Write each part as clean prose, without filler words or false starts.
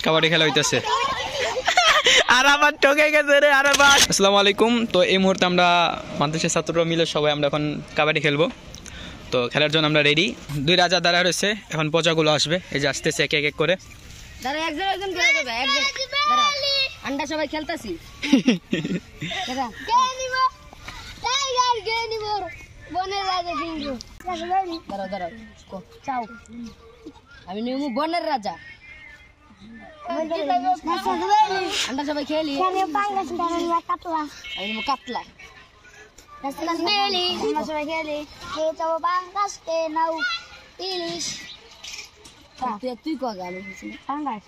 কাবাডি খেলা হইতেছে আর আবার ঠকে গেছে রে আরে বাস। আসসালামু আলাইকুম। তো এই মুহূর্তে আমরা মাদ্রাসার ছাত্ররা মিলে সবাই আমরা এখন কাবাডি খেলবো। তো খেলার জন্য আমরা রেডি। দুই রাজা দাঁড়া রয়েছে, এখন পচাগুলো আসবে, এই যে আসতেছে এক এক করে। দাঁড়া একজন একজন করে দেবে, একজন দাঁড়া আন্ডা সবাই খেলতাছি। দাঁড়া কে নিব টাইগার কে নিব বনের রাজা কিনবো। দাঁড়া দাঁড়া চাও আমি নিমু বনের রাজা। আন্ডা সবাই খেলি আমি কাতলা আমি নিমু কাতলা মেলি আমরা সবাই খেলি কে চাও বাংলাদেশ কে নাও ইলিশ তুই কো গালি বাংলাদেশ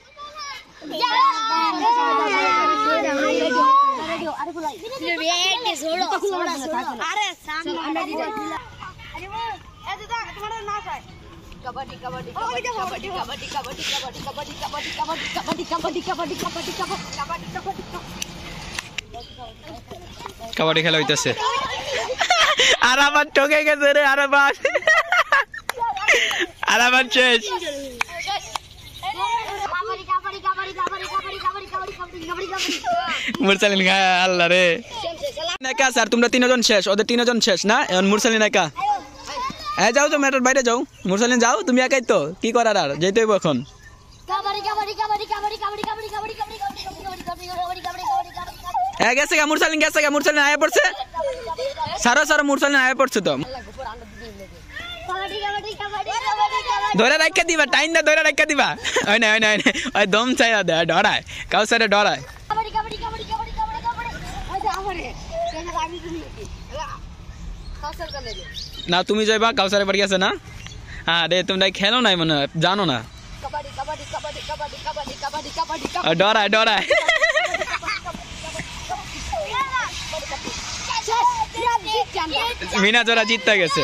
কাবাডি খেলা হইতেছে আর আবার ঠকে গেছে রে আরে বাস আর আবার শেষ। মুরসালিন আল্লাহ রে নাকা স্যার তোমরা তিনজন শেষ, ওদের তিনজন শেষ না? এখন মুরসালিন একা। হ্যাঁ যাও তো ম্যাটার বাইরে যাও, মুরসালিন যাও, তুমি একাই তো কি করার আর যেতে হইব এখন। হ্যাঁ গেছে গা মুরসালিন, গেছে গা মুরসালিন আয়া পড়ছে। সারো সারো মুরসালিন আয়া পড়ছে তো। ধরে রাখা দিবা, টাইম দা ধরে রাখা দিবা। ওই না ওই না ওই দম চাই ডরায়, কাউসারে ডরায় না। তুমি যাইবা কাউসারে বাড়ি আছে না? হ্যাঁ রে তোমরা খেলো নাই মনে জানো না, ডরায় ডরায়। মিনা জোড়া জিততে গেছে।